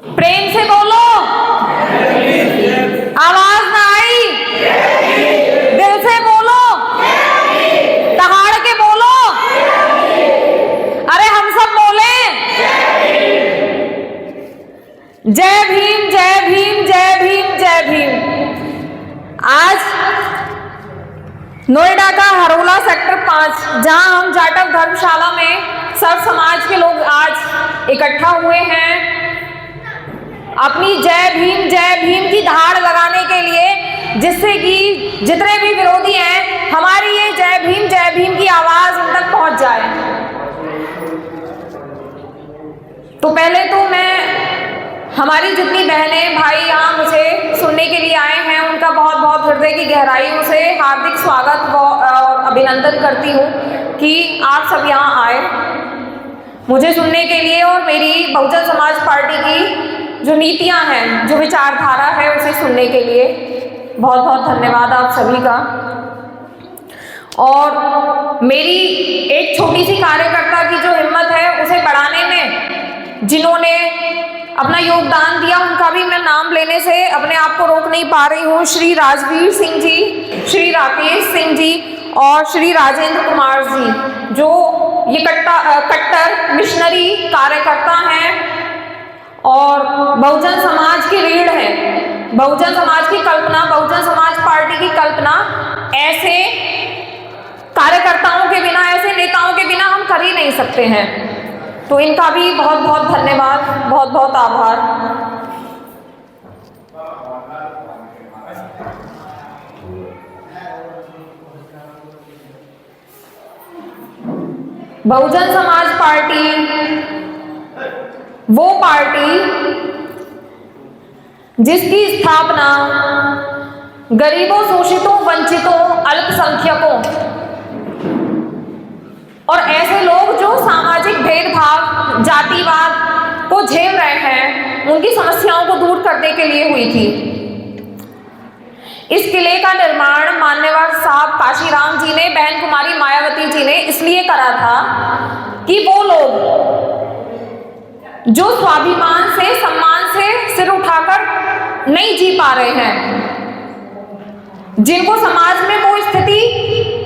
प्रेम से बोलो, आवाज ना आई, दिल से बोलो, दहाड़ के बोलो, अरे हम सब बोले जय भीम जय भीम जय भीम जय भीम। आज नोएडा का हरोला सेक्टर 5, जहां हम जाटव धर्मशाला में सर्व समाज के लोग आज इकट्ठा हुए हैं अपनी जय भीम की दहाड़ लगाने के लिए, जिससे कि जितने भी विरोधी हैं हमारी ये जय भीम की आवाज उन तक पहुंच जाए। तो पहले तो मैं हमारी जितनी बहनें भाई यहाँ मुझे सुनने के लिए आए हैं उनका बहुत बहुत हृदय की गहराइयों से हार्दिक स्वागत और अभिनंदन करती हूँ कि आप सब यहाँ आए मुझे सुनने के लिए और मेरी बहुजन समाज पार्टी की जो नीतियाँ हैं, जो विचारधारा है, उसे सुनने के लिए बहुत बहुत धन्यवाद आप सभी का। और मेरी एक छोटी सी कार्यकर्ता की जो हिम्मत है उसे बढ़ाने में जिन्होंने अपना योगदान दिया, उनका भी मैं नाम लेने से अपने आप को रोक नहीं पा रही हूँ। श्री राजवीर सिंह जी, श्री राकेश सिंह जी और श्री राजेंद्र कुमार जी, जो ये कट्टर मिशनरी कार्यकर्ता हैं और बहुजन समाज की रीढ़ है। बहुजन समाज की कल्पना, बहुजन समाज पार्टी की कल्पना ऐसे कार्यकर्ताओं के बिना, ऐसे नेताओं के बिना हम कर ही नहीं सकते हैं। तो इनका भी बहुत बहुत धन्यवाद, बहुत बहुत आभार। बहुजन समाज पार्टी वो पार्टी जिसकी स्थापना गरीबों, शोषितों, वंचितों, अल्पसंख्यकों और ऐसे लोग जो सामाजिक भेदभाव, जातिवाद को झेल रहे हैं, उनकी समस्याओं को दूर करने के लिए हुई थी। इस किले का निर्माण मान्यवर साहब काशीराम जी ने, बहन कुमारी मायावती जी ने इसलिए करा था कि वो लोग जो स्वाभिमान से, सम्मान से सिर उठाकर नहीं जी पा रहे हैं, जिनको समाज में वो स्थिति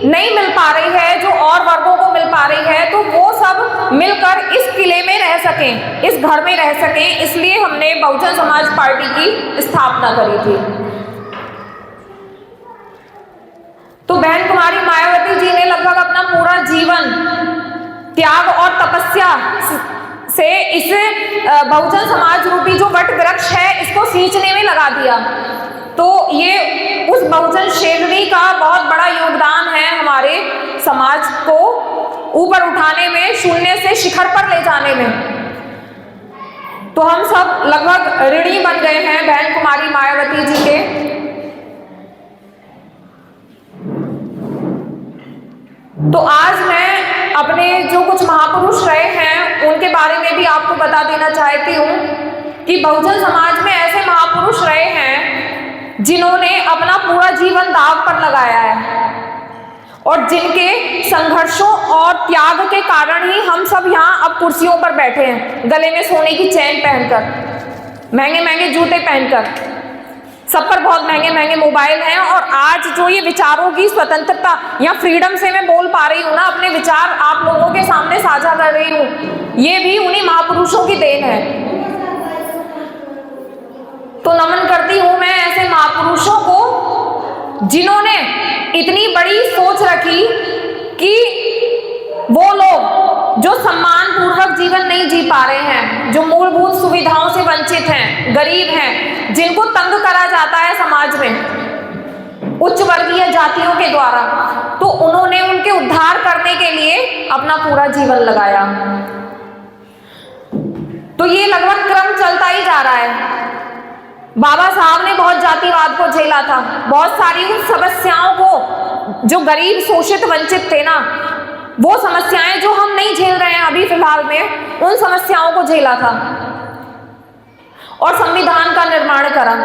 नहीं मिल पा रही है जो और वर्गों को मिल पा रही है, तो वो सब मिलकर इस किले में रह सकें, इस घर में रह सकें, इसलिए हमने बहुजन समाज पार्टी की स्थापना करी थी। तो बहन कुमारी मायावती जी ने लगभग अपना पूरा जीवन त्याग और तपस्या से इस बहुजन समाज रूपी जो वट वृक्ष है इसको सींचने में लगा दिया। तो ये उस बहुजन श्रेणी का बहुत बड़ा योगदान है हमारे समाज को ऊपर उठाने में, शून्य से शिखर पर ले जाने में। तो हम सब लगभग ऋणी बन गए हैं बहन कुमारी मायावती जी के। तो आज मैं अपने जो कुछ महापुरुष रहे हैं उनके बारे में भी आपको बता देना चाहती हूँ कि बहुजन समाज में ऐसे महापुरुष रहे हैं जिन्होंने अपना पूरा जीवन दांव पर लगाया है और जिनके संघर्षों और त्याग के कारण ही हम सब यहाँ अब कुर्सियों पर बैठे हैं, गले में सोने की चैन पहनकर, महंगे महंगे जूते पहनकर, सब पर बहुत महंगे महंगे मोबाइल हैं। और आज जो ये विचारों की स्वतंत्रता या फ्रीडम से मैं बोल पा रही हूँ ना, अपने विचार आप लोगों के सामने साझा कर रही हूँ, ये भी उन्हीं महापुरुषों की देन है। तो नमन करती हूँ मैं ऐसे महापुरुषों को जिन्होंने इतनी बड़ी सोच रखी कि वो लोग जो सम्मान पूर्वक जीवन नहीं जी पा रहे हैं, जो मूलभूत सुविधाओं से वंचित हैं, गरीब हैं, जिनको तंग करा जाता है समाज में उच्च वर्गीय जातियों के द्वारा, तो उन्होंने उनके उद्धार करने के लिए अपना पूरा जीवन लगाया। तो ये लगभग क्रम चलता ही जा रहा है। बाबा साहब ने बहुत जातिवाद को झेला था, बहुत सारी उन समस्याओं को, जो गरीब, शोषित, वंचित थे ना, वो समस्याएं जो हम नहीं झेल रहे हैं अभी फिलहाल में, उन समस्याओं को झेला था और संविधान का निर्माण करा,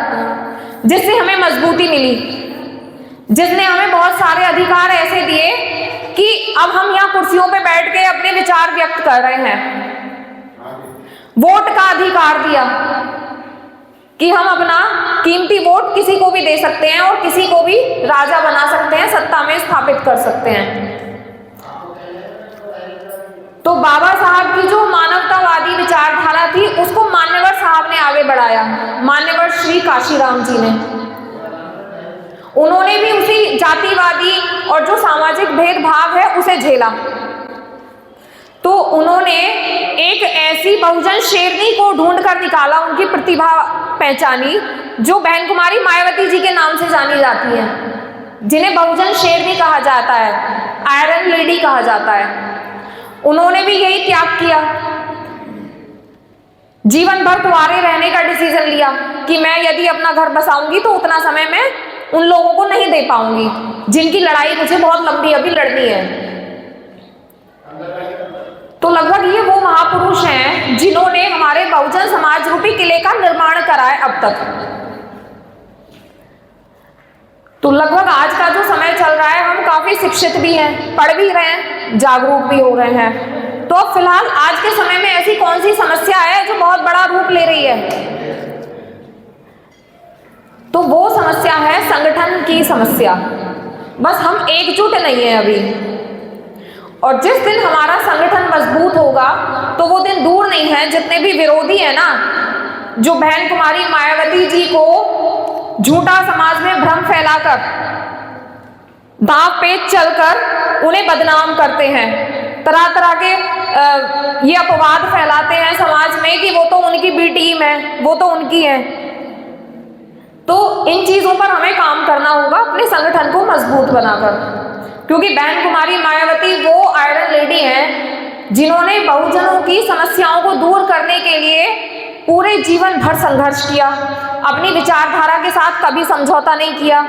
जिससे हमें मजबूती मिली, जिसने हमें बहुत सारे अधिकार ऐसे दिए कि अब हम यहाँ कुर्सियों पे बैठ के अपने विचार व्यक्त कर रहे हैं। वोट का अधिकार दिया, कि हम अपना कीमती वोट किसी को भी दे सकते हैं और किसी को भी राजा बना सकते हैं, सत्ता में स्थापित कर सकते हैं। तो बाबा साहब की जो मानवतावादी विचारधारा थी उसको मान्यवर साहब ने आगे बढ़ाया, मान्यवर श्री काशीराम जी ने। उन्होंने भी उसी जातिवादी और जो सामाजिक भेदभाव है उसे झेला। तो उन्होंने एक ऐसी बहुजन शेरनी को ढूंढ कर निकाला, उनकी प्रतिभा पहचानी, जो बहन कुमारी मायावती जी के नाम से जानी जाती है, जिन्हें बहुजन शेरनी कहा जाता है, आयरन लेडी कहा जाता है। उन्होंने भी यही त्याग किया, जीवन भर कुंवारे रहने का डिसीजन लिया कि मैं यदि अपना घर बसाऊंगी तो उतना समय मैं उन लोगों को नहीं दे पाऊंगी जिनकी लड़ाई मुझे बहुत लंबी अभी लड़नी है। तो लगभग ये वो महापुरुष हैं जिन्होंने हमारे बहुजन समाज रूपी किले का निर्माण करा है अब तक। तो लगभग आज का जो समय चल रहा है, हम काफी शिक्षित भी हैं, पढ़ भी रहे हैं, जागरूक भी हो रहे हैं। तो फिलहाल आज के समय में ऐसी कौन सी समस्या है जो बहुत बड़ा रूप ले रही है? तो वो समस्या है संगठन की समस्या। बस हम एकजुट नहीं है अभी, और जिस दिन हमारा संगठन मजबूत होगा तो वो दिन दूर नहीं है, जितने भी विरोधी है ना, जो बहन कुमारी मायावती जी को झूठा समाज में भ्रम फैलाकर, दांव पेच चलकर उन्हें बदनाम करते हैं, तरह तरह के ये अपवाद फैलाते हैं समाज में कि वो तो उनकी बी टीम है, वो तो उनकी है। तो इन चीजों पर हमें काम करना होगा, अपने संगठन को मजबूत बनाकर, क्योंकि बहन कुमारी मायावती वो आयरन लेडी हैं जिन्होंने बहुजनों की समस्याओं को दूर करने के लिए पूरे जीवन भर संघर्ष किया, अपनी विचारधारा के साथ कभी समझौता नहीं किया।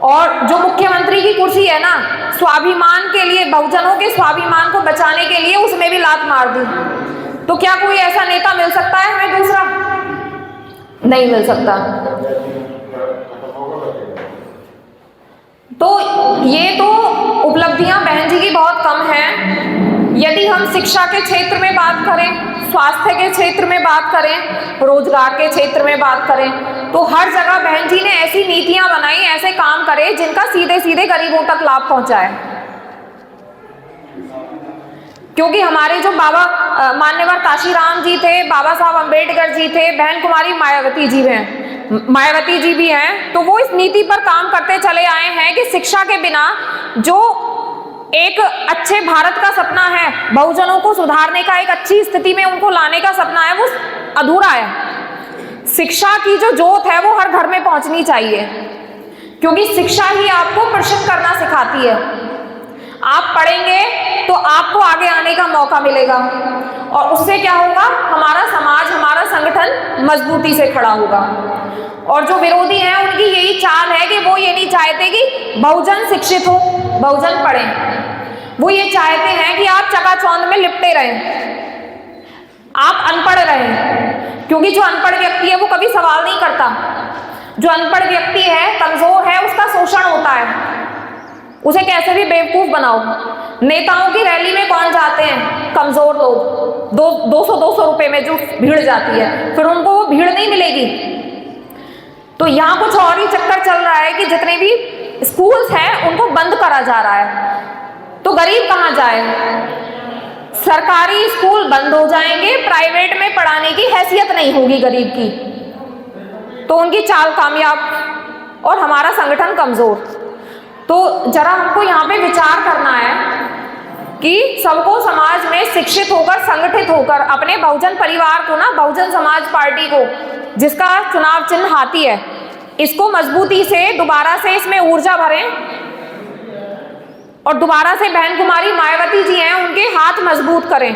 और जो मुख्यमंत्री की कुर्सी है ना, स्वाभिमान के लिए, बहुजनों के स्वाभिमान को बचाने के लिए उसमें भी लात मार दी। तो क्या कोई ऐसा नेता मिल सकता है हमें दूसरा? नहीं मिल सकता। तो ये तो उपलब्धियां बहन जी की बहुत कम हैं। यदि हम शिक्षा के क्षेत्र में बात करें, स्वास्थ्य के क्षेत्र में बात करें, रोजगार के क्षेत्र में बात करें, तो हर जगह बहन जी ने ऐसी नीतियां बनाई, ऐसे काम करे जिनका सीधे सीधे गरीबों तक लाभ पहुंचाए। क्योंकि हमारे जो बाबा मान्यवर काशीराम जी थे, बाबा साहब अंबेडकर जी थे, बहन कुमारी मायावती जी भी हैं, तो वो इस नीति पर काम करते चले आए हैं कि शिक्षा के बिना जो एक अच्छे भारत का सपना है, बहुजनों को सुधारने का, एक अच्छी स्थिति में उनको लाने का सपना है, वो अधूरा है। शिक्षा की जो जोत है वो हर घर में पहुंचनी चाहिए, क्योंकि शिक्षा ही आपको प्रश्न करना सिखाती है। आप पढ़ेंगे तो आपको आगे आने का मौका मिलेगा, और उससे क्या होगा, हमारा समाज, हमारा संगठन मजबूती से खड़ा होगा। और जो विरोधी हैं उनकी यही चाल है कि वो ये नहीं चाहते कि बहुजन शिक्षित हो, बहुजन पढ़ें। वो ये चाहते हैं कि आप चकाचौंध में लिपटे रहें, आप अनपढ़ रहें, क्योंकि जो अनपढ़ व्यक्ति है वो कभी सवाल नहीं करता। जो अनपढ़ व्यक्ति है, कमजोर है, उसका शोषण होता है, उसे कैसे भी बेवकूफ बनाओ। नेताओं की रैली में कौन जाते हैं? कमजोर लोग, 200 रुपए में जो भीड़ जाती है, फिर उनको वो भीड़ नहीं मिलेगी। तो यहाँ कुछ और ही चक्कर चल रहा है कि जितने भी स्कूल्स हैं उनको बंद करा जा रहा है, तो गरीब कहाँ जाए? सरकारी स्कूल बंद हो जाएंगे, प्राइवेट में पढ़ाने की हैसियत नहीं होगी गरीब की, तो उनकी चाल कामयाब और हमारा संगठन कमजोर। तो जरा हमको यहाँ पे विचार करना है कि सबको समाज में शिक्षित होकर, संगठित होकर, अपने बहुजन परिवार को ना, बहुजन समाज पार्टी को, जिसका चुनाव चिन्ह हाथी है, इसको मजबूती से दोबारा से इसमें ऊर्जा भरें, और दोबारा से बहन कुमारी मायावती जी हैं, उनके हाथ मजबूत करें,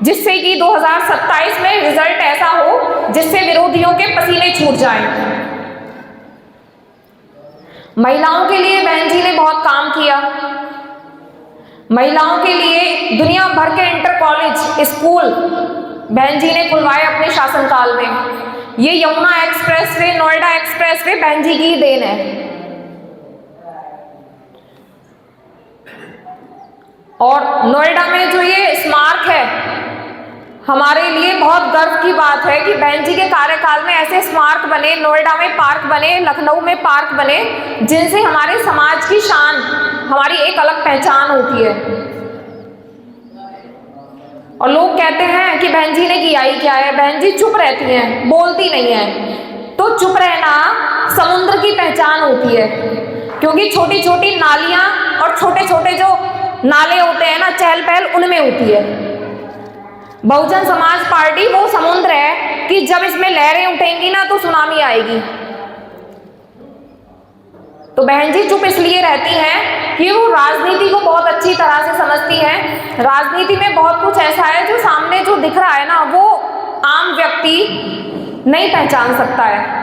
जिससे कि 2027 में रिजल्ट ऐसा हो जिससे विरोधियों के पसीने छूट जाएं। महिलाओं के लिए बहन जी ने बहुत काम किया। महिलाओं के लिए दुनिया भर के इंटर कॉलेज स्कूल बहन जी ने खुलवाए अपने शासनकाल में। ये यमुना एक्सप्रेसवे, नोएडा एक्सप्रेसवे बहन जी की देन है। और नोएडा में जो ये स्मारक है, हमारे लिए बहुत गर्व की की बात है कि बहन जी के कार्यकाल में ऐसे स्मारक बने, नोएडा में पार्क बने, लखनऊ में पार्क बने, जिनसे हमारे समाज की शान, हमारी एक अलग पहचान होती है। और लोग कहते हैं कि बहन जी ने किया ही क्या है, बहन जी चुप रहती हैं, बोलती नहीं है। तो चुप रहना समुद्र की पहचान होती है, क्योंकि छोटी छोटी नालियां और छोटे छोटे जो नाले होते हैं ना, चहल पहल उनमें होती है। बहुजन समाज पार्टी वो समुद्र है कि जब इसमें लहरें उठेंगी ना तो सुनामी आएगी। तो बहन जी चुप इसलिए रहती हैं कि वो राजनीति को बहुत अच्छी तरह से समझती हैं। राजनीति में बहुत कुछ ऐसा है जो सामने जो दिख रहा है ना, वो आम व्यक्ति नहीं पहचान सकता है।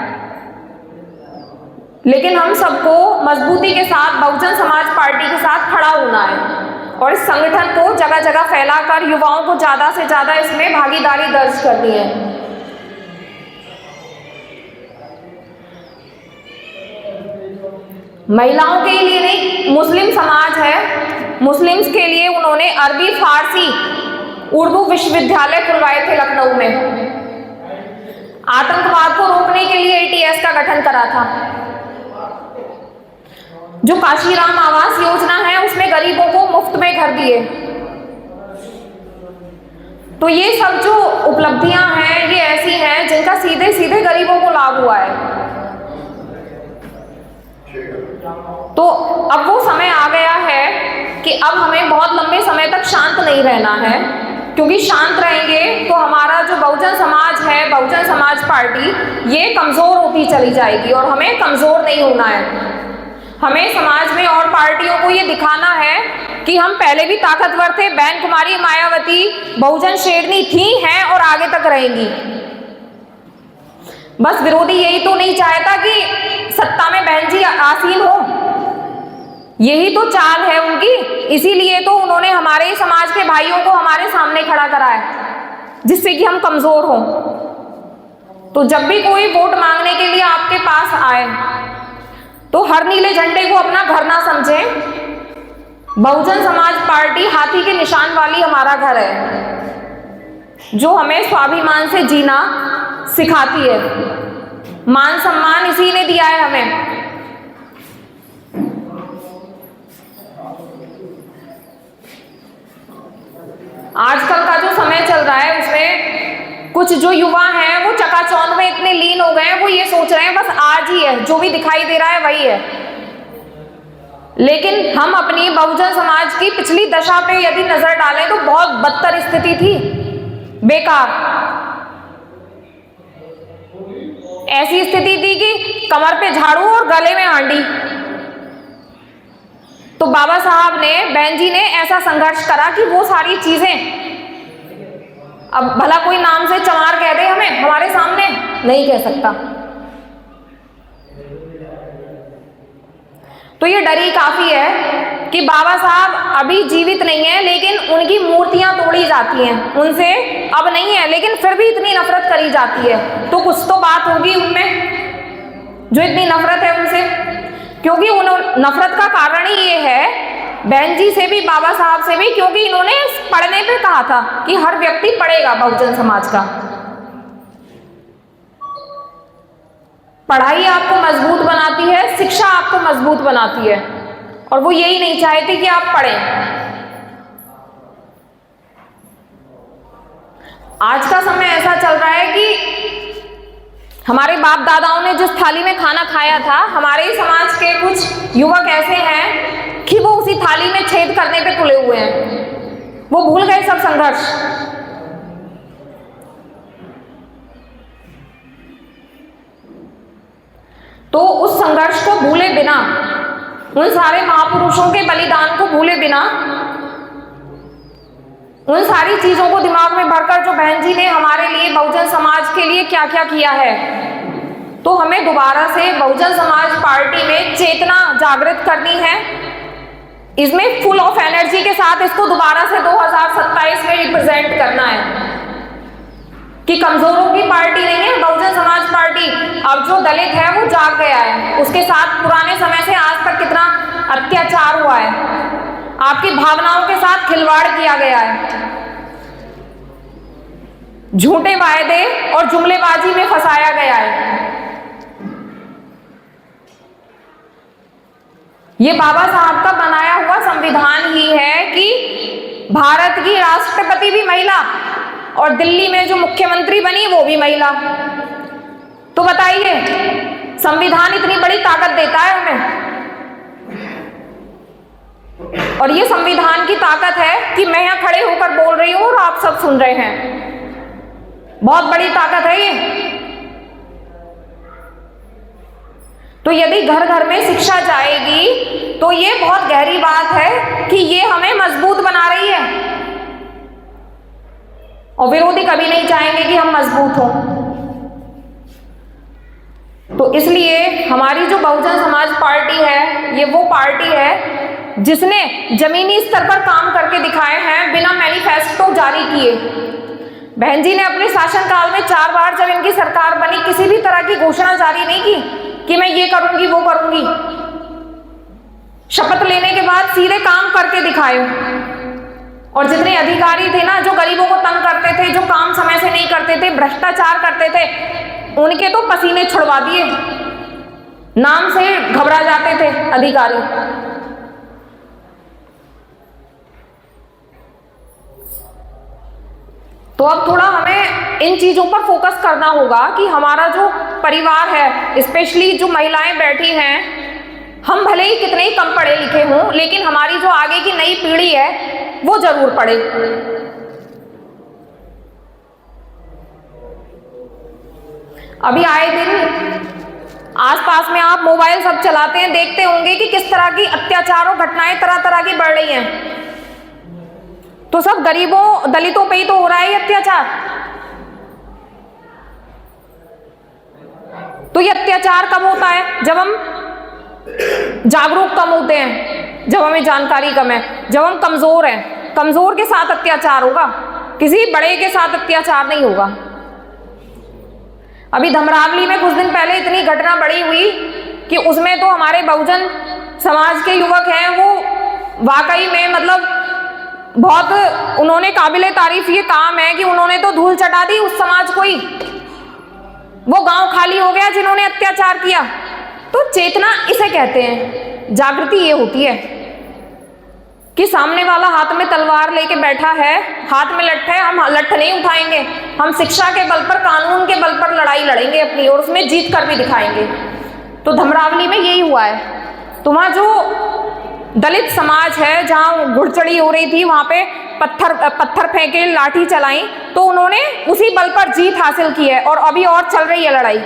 लेकिन हम सबको मजबूती के साथ बहुजन समाज पार्टी के साथ खड़ा होना है और इस संगठन को जगह जगह फैलाकर युवाओं को ज्यादा से ज्यादा इसमें भागीदारी दर्ज करनी है। महिलाओं के लिए नहीं, मुस्लिम समाज है, मुस्लिम्स के लिए उन्होंने अरबी फारसी उर्दू विश्वविद्यालय खुलवाए थे लखनऊ में। आतंकवाद को रोकने के लिए ATS का गठन करा था। जो काशीराम आवास योजना है उसमें गरीबों को मुफ्त में घर दिए। तो ये सब जो उपलब्धियां हैं ये ऐसी हैं जिनका सीधे सीधे गरीबों को लाभ हुआ है। तो अब वो समय आ गया है कि अब हमें बहुत लंबे समय तक शांत नहीं रहना है, क्योंकि शांत रहेंगे तो हमारा जो बहुजन समाज है, बहुजन समाज पार्टी, ये कमजोर होती चली जाएगी और हमें कमजोर नहीं होना है। हमें समाज में और पार्टियों को ये दिखाना है कि हम पहले भी ताकतवर थे। बहन कुमारी मायावती बहुजन शेरनी थी, हैं और आगे तक रहेंगी। बस विरोधी यही तो नहीं चाहता कि सत्ता में बहन जी आसीन हो, यही तो चाल है उनकी। इसीलिए तो उन्होंने हमारे समाज के भाइयों को हमारे सामने खड़ा करा है, जिससे कि हम कमजोर हों। तो जब भी कोई वोट मांगने के लिए आपके पास आए तो हर नीले झंडे को अपना घर ना समझें। बहुजन समाज पार्टी हाथी के निशान वाली हमारा घर है, जो हमें स्वाभिमान से जीना सिखाती है। मान सम्मान इसी ने दिया है हमें। आजकल का जो समय चल रहा है उसमें कुछ जो युवा हैं वो चकाचौंध में इतने लीन हो गए हैं, वो ये सोच रहे हैं बस आज ही है, जो भी दिखाई दे रहा है वही है। लेकिन हम अपनी बहुजन समाज की पिछली दशा पे यदि नजर डालें तो बहुत बदतर स्थिति थी, बेकार। ऐसी स्थिति थी कि कमर पे झाड़ू और गले में हांडी। तो बाबा साहब ने, बहन जी ने ऐसा संघर्ष करा कि वो सारी चीजें, अब भला कोई नाम से चमार कह दे हमें हमारे सामने, नहीं कह सकता। तो ये डर ही काफी है कि बाबा साहब अभी जीवित नहीं है, लेकिन उनकी मूर्तियां तोड़ी जाती हैं, उनसे अब नहीं है, लेकिन फिर भी इतनी नफरत करी जाती है। तो कुछ तो बात होगी उनमें जो इतनी नफरत है उनसे, क्योंकि नफरत का कारण ही ये है बहन जी से भी, बाबा साहब से भी, क्योंकि इन्होंने पढ़ने पे कहा था कि हर व्यक्ति पढ़ेगा बहुजन समाज का। पढ़ाई आपको मजबूत बनाती है, शिक्षा आपको मजबूत बनाती है, और वो यही नहीं चाहती कि आप पढ़ें। आज का समय ऐसा चल रहा है कि हमारे बाप दादाओं ने जिस थाली में खाना खाया था, हमारे समाज के कुछ युवक ऐसे हैं कि वो उसी थाली में छेद करने पे तुले हुए हैं। वो भूल गए सब संघर्ष। तो उस संघर्ष को भूले बिना, उन सारे महापुरुषों के बलिदान को भूले बिना, उन सारी चीजों को दिमाग में भरकर जो बहन जी ने हमारे लिए, बहुजन समाज के लिए क्या क्या किया है, तो हमें दोबारा से बहुजन समाज पार्टी में चेतना जागृत करनी है। इसमें फुल ऑफ एनर्जी के साथ इसको दोबारा से 2027 में रिप्रेजेंट करना है कि कमजोरों की पार्टी नहीं है बहुजन समाज पार्टी। अब जो दलित है वो जाग गया है, उसके साथ पुराने समय से आज तक कितना अत्याचार हुआ है, आपकी भावनाओं के साथ खिलवाड़ किया गया है। झूठे वायदे और जुमलेबाजी में फंसाया गया है। ये बाबा साहब का बनाया हुआ संविधान ही है कि भारत की राष्ट्रपति भी महिला और दिल्ली में जो मुख्यमंत्री बनी वो भी महिला। तो बताइए, संविधान इतनी बड़ी ताकत देता है हमें। और ये संविधान की ताकत है कि मैं यहां खड़े होकर बोल रही हूं और आप सब सुन रहे हैं। बहुत बड़ी ताकत है ये। तो यदि घर घर में शिक्षा जाएगी तो ये बहुत गहरी बात है कि ये हमें मजबूत बना रही है, और विरोधी कभी नहीं चाहेंगे कि हम मजबूत हों। तो इसलिए हमारी जो बहुजन समाज पार्टी है, ये वो पार्टी है जिसने जमीनी स्तर पर काम करके दिखाए हैं बिना मैनिफेस्टो जारी किए। बहन जी ने अपने शासनकाल में 4 बार जब इनकी सरकार बनी किसी भी तरह की घोषणा जारी नहीं की कि मैं ये करूंगी वो करूंगी। शपथ लेने के बाद सीधे काम करके दिखाए। और जितने अधिकारी थे ना, जो गरीबों को तंग करते थे, जो काम समय से नहीं करते थे, भ्रष्टाचार करते थे, उनके तो पसीने छुड़वा दिए। नाम से घबरा जाते थे अधिकारी। तो अब थोड़ा हमें इन चीजों पर फोकस करना होगा कि हमारा जो परिवार है, स्पेशली जो महिलाएं बैठी हैं, हम भले ही कितने ही कम पढ़े लिखे हों, लेकिन हमारी जो आगे की नई पीढ़ी है वो जरूर पढ़े। अभी आए दिन आसपास में आप मोबाइल सब चलाते हैं, देखते होंगे कि किस तरह की अत्याचार और घटनाएं तरह तरह की बढ़ रही हैं। तो सब गरीबों दलितों पे ही तो हो रहा है ये अत्याचार। तो ये अत्याचार कब होता है? जब हम जागरूक कम होते हैं, जब हमें जानकारी कम है, जब हम कमजोर हैं। कमजोर के साथ अत्याचार होगा, किसी बड़े के साथ अत्याचार नहीं होगा। अभी धमरावली में कुछ दिन पहले इतनी घटना बढ़ी हुई कि उसमें तो हमारे बहुजन समाज के युवक हैं, वो वाकई में मतलब बहुत उन्होंने काबिले तारीफ ये काम है कि उन्होंने तो धूल चटा दी उस समाज को ही। वो गांव खाली हो गया जिन्होंने अत्याचार किया। तो चेतना इसे कहते हैं। जागृति ये होती है कि सामने वाला हाथ में तलवार लेके बैठा है, हाथ में लट्ठ है, हम लट्ठ नहीं उठाएंगे। हम शिक्षा के बल पर, कानून के बल पर लड़ाई लड़ेंगे अपनी, और उसमें जीत कर भी दिखाएंगे। तो धमरावली में यही हुआ है। तो वहां जो दलित समाज है, जहां घुड़चढ़ी हो रही थी, वहां पे पत्थर फेंके, लाठी चलाई, तो उन्होंने उसी बल पर जीत हासिल की है। और अभी और चल रही है लड़ाई।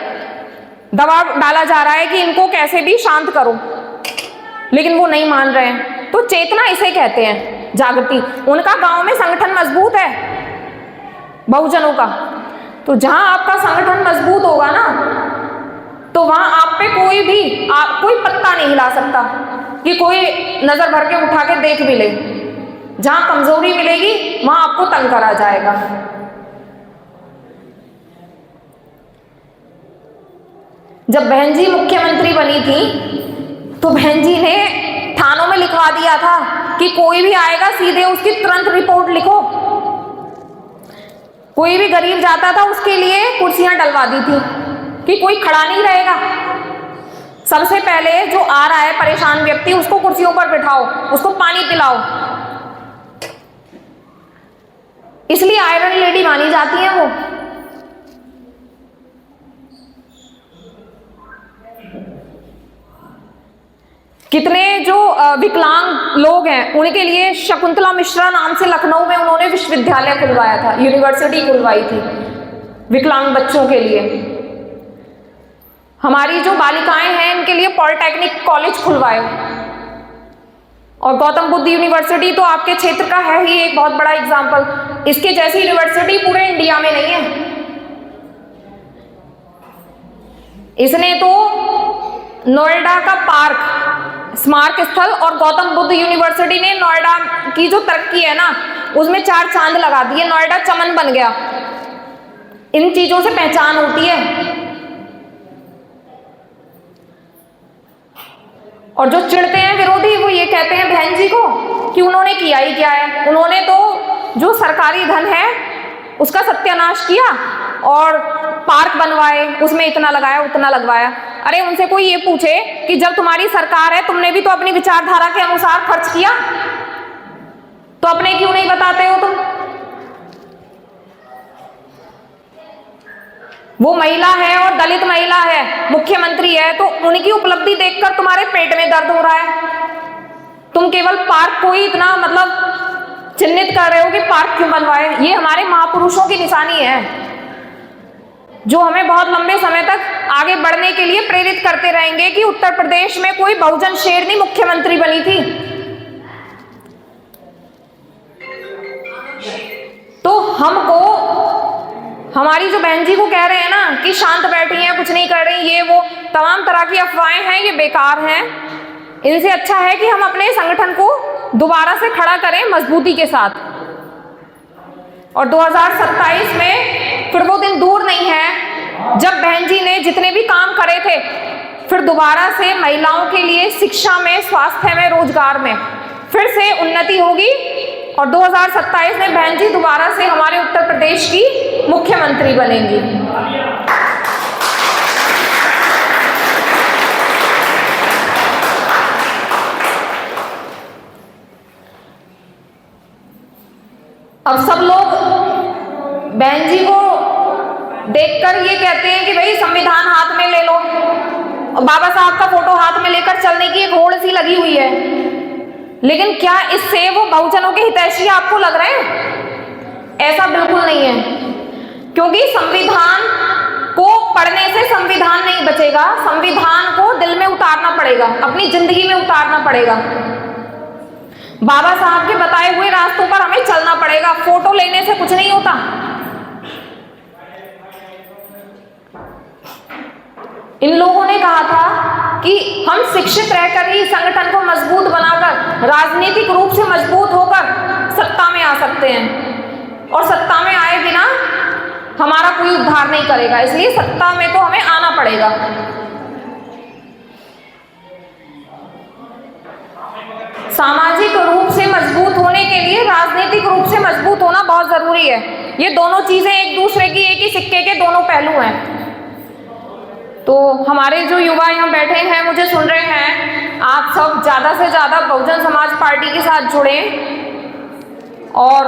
दबाव डाला जा रहा है कि इनको कैसे भी शांत करो, लेकिन वो नहीं मान रहे हैं। तो चेतना इसे कहते हैं, जागृति। उनका गांव में संगठन मजबूत है बहुजनों का। तो जहां आपका संगठन मजबूत होगा ना, तो वहां आप पे कोई पत्ता नहीं हिला सकता कि कोई नजर भर के उठा के देख भी ले। जहां कमजोरी मिलेगी वहां आपको तंग करा जाएगा। जब बहन जी मुख्यमंत्री बनी थी तो बहन जी ने थानों में लिखवा दिया था कि कोई भी आएगा सीधे उसकी तुरंत रिपोर्ट लिखो। कोई भी गरीब जाता था उसके लिए कुर्सियां डलवा दी थी कि कोई खड़ा नहीं रहेगा। सबसे पहले जो आ रहा है परेशान व्यक्ति, उसको कुर्सियों पर बिठाओ, उसको पानी पिलाओ। इसलिए आयरन लेडी मानी जाती है वो। कितने जो विकलांग लोग हैं उनके लिए शकुंतला मिश्रा नाम से लखनऊ में उन्होंने विश्वविद्यालय खुलवाया था, यूनिवर्सिटी खुलवाई थी विकलांग बच्चों के लिए। हमारी जो बालिकाएं हैं इनके लिए पॉलिटेक्निक कॉलेज खुलवाए। और गौतम बुद्ध यूनिवर्सिटी तो आपके क्षेत्र का है ही एक बहुत बड़ा एग्जाम्पल। इसके जैसी यूनिवर्सिटी पूरे इंडिया में नहीं है। इसने तो नोएडा का पार्क स्मारक स्थल और गौतम बुद्ध यूनिवर्सिटी ने नोएडा की जो तरक्की है ना, उसमें 4 चांद लगा दिए। नोएडा चमन बन गया। इन चीजों से पहचान होती है। और जो चिढ़ते हैं विरोधी, वो ये कहते हैं बहन जी को कि उन्होंने किया ही क्या है। उन्होंने तो जो सरकारी धन है उसका सत्यानाश किया और पार्क बनवाए, उसमें इतना लगाया उतना लगवाया। अरे उनसे कोई ये पूछे कि जब तुम्हारी सरकार है तुमने भी तो अपनी विचारधारा के अनुसार खर्च किया, तो अपने क्यों नहीं बताते हो तुम? वो महिला है और दलित महिला है, मुख्यमंत्री है, तो उनकी उपलब्धि देखकर तुम्हारे पेट में दर्द हो रहा है। तुम केवल पार्क को ही इतना मतलब चिन्हित कर रहे हो कि पार्क क्यों बनवाए। ये हमारे महापुरुषों की निशानी है जो हमें बहुत लंबे समय तक आगे बढ़ने के लिए प्रेरित करते रहेंगे कि उत्तर प्रदेश में कोई बहुजन शेरनी मुख्यमंत्री बनी थी। तो हमको हमारी जो बहन जी को कह रहे हैं ना कि शांत बैठी हैं, कुछ नहीं कर रही, ये वो तमाम तरह की अफवाहें हैं, ये बेकार हैं। इनसे अच्छा है कि हम अपने संगठन को दोबारा से खड़ा करें मजबूती के साथ। और 2027 में फिर वो दिन दूर नहीं है जब बहन जी ने जितने भी काम करे थे फिर दोबारा से महिलाओं के लिए शिक्षा में, स्वास्थ्य में, रोजगार में फिर से उन्नति होगी और 2027 में बहन जी दोबारा से हमारे उत्तर प्रदेश की मुख्यमंत्री बनेंगी। अब सब लोग बहन जी को देखकर ये कहते हैं कि भाई संविधान हाथ में ले लो, और बाबा साहब का फोटो हाथ में लेकर चलने की एक होड़ सी लगी हुई है। लेकिन क्या इससे वो बहुजनों के हितैषी आपको लग रहे हैं? ऐसा बिल्कुल नहीं है, क्योंकि संविधान को पढ़ने से संविधान नहीं बचेगा। संविधान को दिल में उतारना पड़ेगा, अपनी जिंदगी में उतारना पड़ेगा। बाबा साहब के बताए हुए रास्तों पर हमें चलना पड़ेगा। फोटो लेने से कुछ नहीं होता। इन लोगों ने कहा था कि हम शिक्षित रहकर ही संगठन को मजबूत बनाकर, राजनीतिक रूप से मजबूत होकर सत्ता में आ सकते हैं, और सत्ता में आए बिना हमारा कोई उद्धार नहीं करेगा। इसलिए सत्ता में तो हमें आना पड़ेगा। सामाजिक रूप से मजबूत होने के लिए राजनीतिक रूप से मजबूत होना बहुत जरूरी है। ये दोनों चीजें एक दूसरे की, एक ही सिक्के के दोनों पहलू हैं। तो हमारे जो युवा यहाँ बैठे हैं, मुझे सुन रहे हैं, आप सब ज़्यादा से ज़्यादा बहुजन समाज पार्टी के साथ जुड़ें और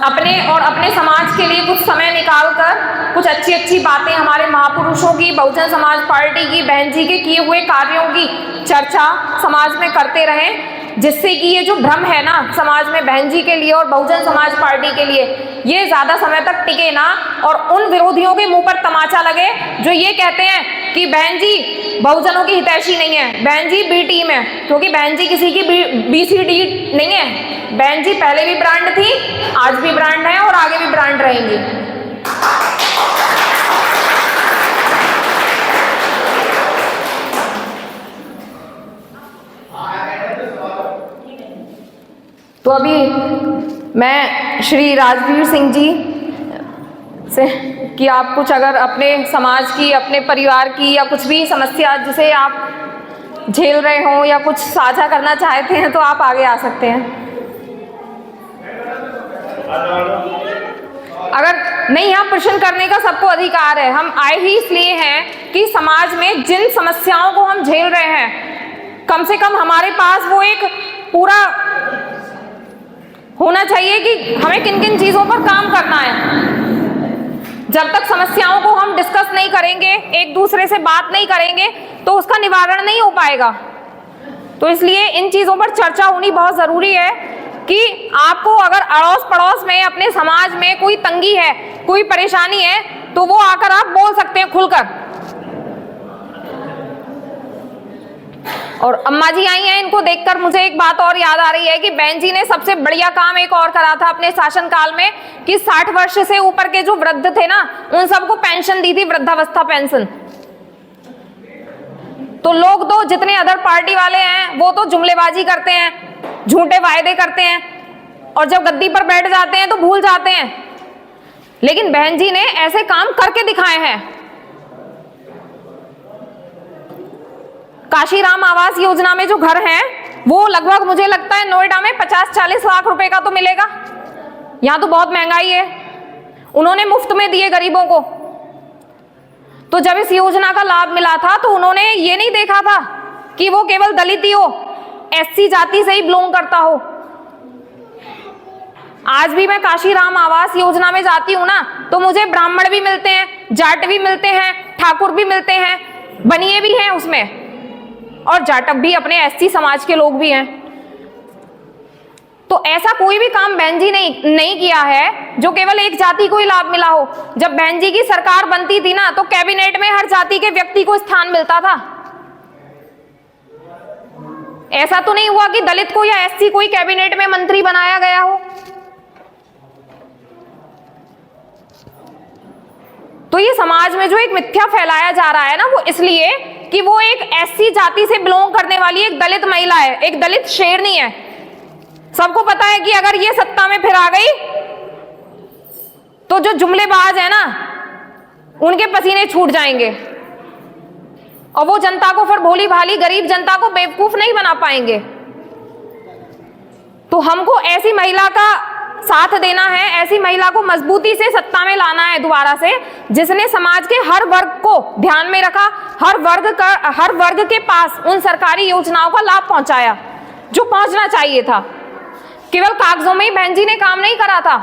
अपने समाज के लिए कुछ समय निकालकर कुछ अच्छी अच्छी बातें हमारे महापुरुषों की, बहुजन समाज पार्टी की, बहन जी के किए हुए कार्यों की चर्चा समाज में करते रहें, जिससे कि ये जो भ्रम है ना समाज में बहन जी के लिए और बहुजन समाज पार्टी के लिए, ये ज़्यादा समय तक टिके ना, और उन विरोधियों के मुंह पर तमाचा लगे जो ये कहते हैं कि बहन जी बहुजनों की हितैषी नहीं है, बहन जी बी टीम है। क्योंकि बहन जी किसी की BCD नहीं है। बहन जी पहले भी ब्रांड थी, आज भी ब्रांड है और आगे भी ब्रांड रहेंगी। तो अभी मैं श्री राजवीर सिंह जी से कि आप कुछ अगर अपने समाज की, अपने परिवार की या कुछ भी समस्या जिसे आप झेल रहे हो या कुछ साझा करना चाहते हैं तो आप आगे आ सकते हैं। अगर नहीं, यहाँ प्रश्न करने का सबको अधिकार है। हम आए ही इसलिए हैं कि समाज में जिन समस्याओं को हम झेल रहे हैं, कम से कम हमारे पास वो एक पूरा होना चाहिए कि हमें किन किन चीज़ों पर काम करना है। जब तक समस्याओं को हम डिस्कस नहीं करेंगे, एक दूसरे से बात नहीं करेंगे, तो उसका निवारण नहीं हो पाएगा। तो इसलिए इन चीज़ों पर चर्चा होनी बहुत ज़रूरी है कि आपको अगर अड़ोस पड़ोस में, अपने समाज में कोई तंगी है, कोई परेशानी है, तो वो आकर आप बोल सकते हैं खुलकर। और अम्मा जी आई हैं, इनको देखकर मुझे एक बात और याद आ रही है कि बहन जी ने सबसे बढ़िया काम एक और करा था अपने शासनकाल में कि 60 वर्ष से ऊपर के जो वृद्ध थे ना, उन सबको पेंशन दी थी, वृद्धावस्था पेंशन। तो लोग तो जितने अदर पार्टी वाले हैं वो तो जुमलेबाजी करते हैं, झूठे वायदे करते हैं, और जब गद्दी पर बैठ जाते हैं तो भूल जाते हैं। लेकिन बहन जी ने ऐसे काम करके दिखाए हैं। काशीराम आवास योजना में जो घर हैं वो लगभग मुझे लगता है नोएडा में 50-40 लाख रुपए का तो मिलेगा। यहाँ तो बहुत महंगाई है। उन्होंने मुफ्त में दिए गरीबों को। तो जब इस योजना का लाभ मिला था तो उन्होंने ये नहीं देखा था कि वो केवल दलित ही हो, एससी जाति से ही बिलोंग करता हो। आज भी मैं काशीराम आवास योजना में जाती हूं ना, तो मुझे ब्राह्मण भी मिलते हैं, जाट भी मिलते हैं, ठाकुर भी मिलते हैं, बनिए भी हैं उसमें, और जाटव भी, अपने एससी समाज के लोग भी हैं। तो ऐसा कोई भी काम बहन जी ने नहीं किया है जो केवल एक जाति को ही लाभ मिला हो। जब बहन जी की सरकार बनती थी ना, तो कैबिनेट में हर जाति के व्यक्ति को स्थान मिलता था। ऐसा तो नहीं हुआ कि दलित को या एससी को ही कैबिनेट में मंत्री बनाया गया हो। तो ये समाज में जो एक मिथ्या फैलाया जा रहा है ना, वो इसलिए कि वो एक एससी जाति से बिलोंग करने वाली एक दलित महिला है, एक दलित शेरनी है। सबको पता है कि अगर ये सत्ता में फिर आ गई तो जो जुमलेबाज है ना, उनके पसीने छूट जाएंगे, और वो जनता को फिर भोली भाली गरीब जनता को बेवकूफ नहीं बना पाएंगे। तो हमको ऐसी महिला का साथ देना है, ऐसी महिला को मजबूती से सत्ता में लाना है दोबारा से, जिसने समाज के हर वर्ग को ध्यान में रखा, हर वर्ग के पास उन सरकारी योजनाओं का लाभ पहुंचाया जो पहुंचना चाहिए था। केवल कागजों में ही बहन जी ने काम नहीं करा था।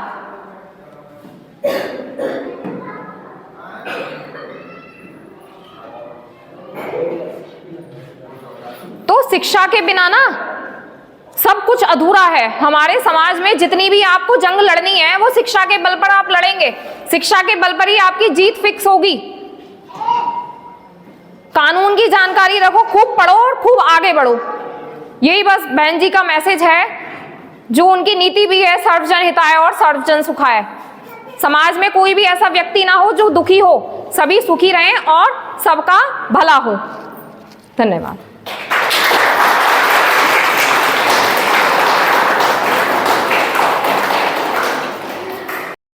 तो शिक्षा के बिना ना सब कुछ अधूरा है। हमारे समाज में जितनी भी आपको जंग लड़नी है, वो शिक्षा के बल पर आप लड़ेंगे, शिक्षा के बल पर ही आपकी जीत फिक्स होगी। कानून की जानकारी रखो, खूब पढ़ो और खूब आगे बढ़ो। यही बस बहन जी का मैसेज है, जो उनकी नीति भी है, सर्वजन हिताय और सर्वजन सुखाय। समाज में कोई भी ऐसा व्यक्ति ना हो जो दुखी हो, सभी सुखी रहें और सबका भला हो। धन्यवाद।